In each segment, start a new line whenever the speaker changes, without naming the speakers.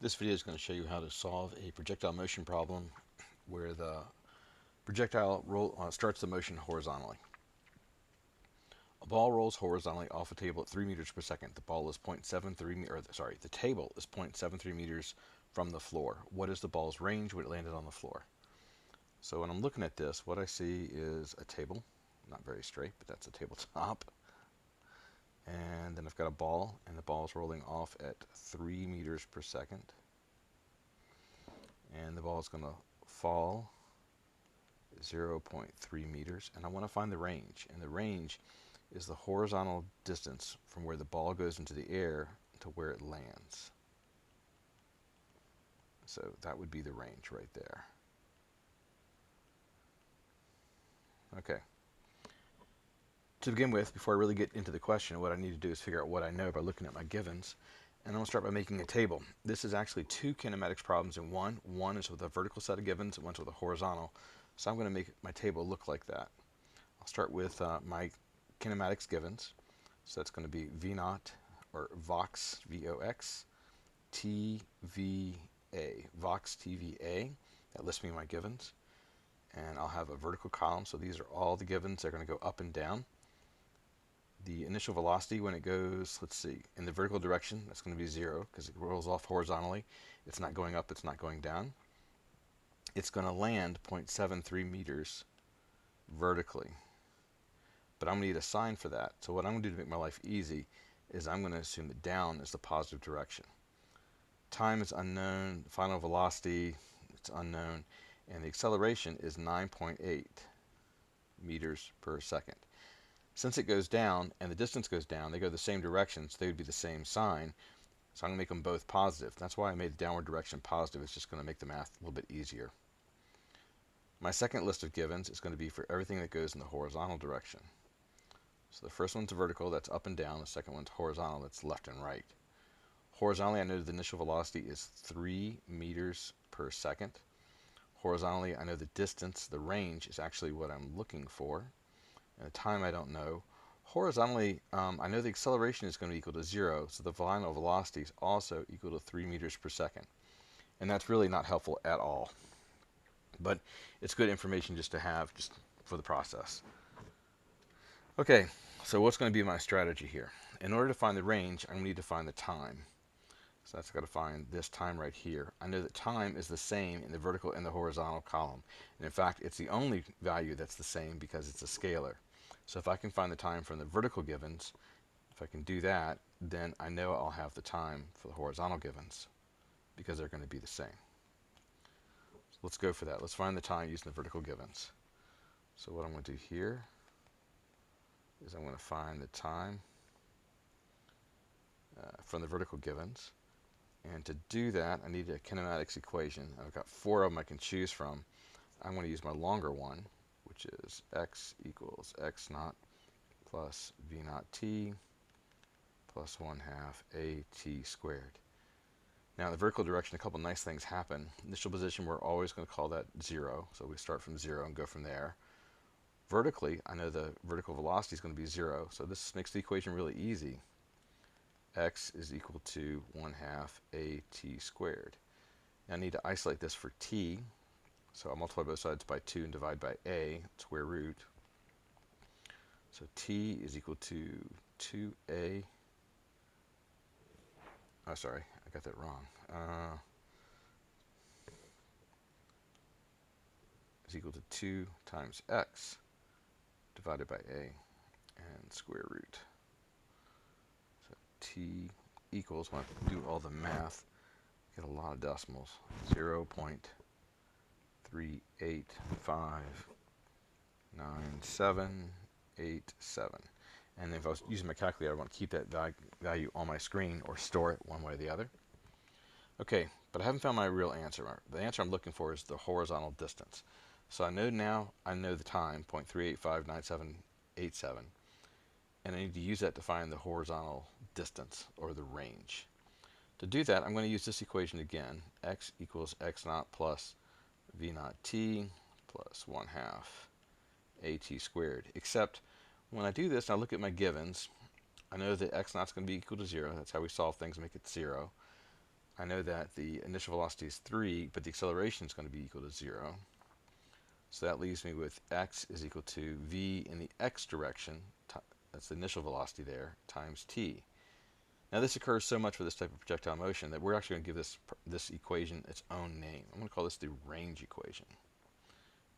This video is going to show you how to solve a projectile motion problem where the projectile starts the motion horizontally. A ball rolls horizontally off a table at 3 meters per second. The ball is 0.73 the table is 0.73 meters from the floor. What is the ball's range when it landed on the floor? So when I'm looking at this, what I see is a table, not very straight, but that's a tabletop. And then I've got a ball, and the ball is rolling off at 3 meters per second. And the ball is going to fall 0.3 meters, and I want to find the range. And the range is the horizontal distance from where the ball goes into the air to where it lands. So that would be the range right there. Okay. To begin with, before I really get into the question, what I need to do is figure out what I know by looking at my givens. And I'm going to start by making a table. This is actually two kinematics problems in one. One is with a vertical set of givens, and one's with a horizontal. So I'm going to make my table look like that. I'll start with my kinematics givens. So that's going to be V naught, or Vox, V-O-X, TVA, Vox TVA. That lists me my givens. And I'll have a vertical column, so these are all the givens. They're going to go up and down. The initial velocity when it goes, let's see, in the vertical direction, that's going to be 0 because it rolls off horizontally. It's not going up, it's not going down. It's going to land 0.73 meters vertically. But I'm going to need a sign for that. So what I'm going to do to make my life easy is I'm going to assume that down is the positive direction. Time is unknown, final velocity, it's unknown, and the acceleration is 9.8 meters per second. Since it goes down and the distance goes down, they go the same direction, so they would be the same sign. So I'm going to make them both positive. That's why I made the downward direction positive. It's just going to make the math a little bit easier. My second list of givens is going to be for everything that goes in the horizontal direction. So the first one's vertical, that's up and down. The second one's horizontal, that's left and right. Horizontally, I know the initial velocity is 3 meters per second. Horizontally, I know the distance, the range, is actually what I'm looking for. And the time I don't know. Horizontally, I know the acceleration is going to be equal to 0, so the final velocity is also equal to 3 meters per second. And that's really not helpful at all. But it's good information just to have just for the process. Okay, so what's going to be my strategy here? In order to find the range, I'm going to need to find the time. So that's got to find this time right here. I know that time is the same in the vertical and the horizontal column. And in fact, it's the only value that's the same because it's a scalar. So if I can find the time from the vertical givens, if I can do that, then I know I'll have the time for the horizontal givens because they're going to be the same. So let's go for that. Let's find the time using the vertical givens. So what I'm going to do here is I'm going to find the time from the vertical givens. And to do that, I need a kinematics equation. I've got 4 of them I can choose from. I'm going to use my longer one, which is x equals x naught plus v naught t plus 1/2 at squared. Now in the vertical direction, a couple nice things happen. Initial position, we're always going to call that 0, so we start from 0 and go from there. Vertically, I know the vertical velocity is going to be 0, so this makes the equation really easy. X is equal to 1/2 at squared. Now I need to isolate this for t, so I'll multiply both sides by 2 and divide by a, square root. So t is equal to 2a. Oh, sorry, I got that wrong. Is equal to 2 times x divided by a and square root. So t equals, when I do all the math, get a lot of decimals, 0.3859787. And if I was using my calculator, I want to keep that value on my screen or store it one way or the other. Okay, but I haven't found my real answer. The answer I'm looking for is the horizontal distance. So I know now, I know the time, 0.3859787, and I need to use that to find the horizontal distance, or the range. To do that, I'm going to use this equation again. X equals x naught plus v naught t plus 1/2 at squared. Except when I do this and I look at my givens, I know that x naught is going to be equal to 0. That's how we solve things, make it 0. I know that the initial velocity is 3, but the acceleration is going to be equal to 0. So that leaves me with x is equal to v in the x direction, that's the initial velocity there, times t. Now this occurs so much for this type of projectile motion that we're actually going to give this equation its own name. I'm going to call this the range equation,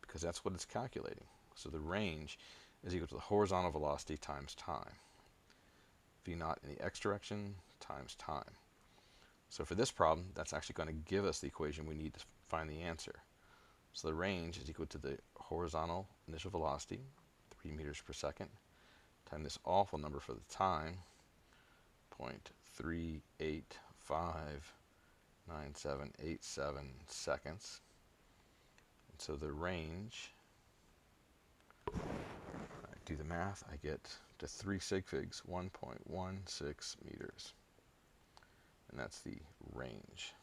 because that's what it's calculating. So the range is equal to the horizontal velocity times time. V naught in the x direction times time. So for this problem, that's actually going to give us the equation we need to find the answer. So the range is equal to the horizontal initial velocity, 3 meters per second, times this awful number for the time, 0.3859787 seconds. And so the range, I do the math, I get to 3 sig figs, 1.16 meters. And that's the range.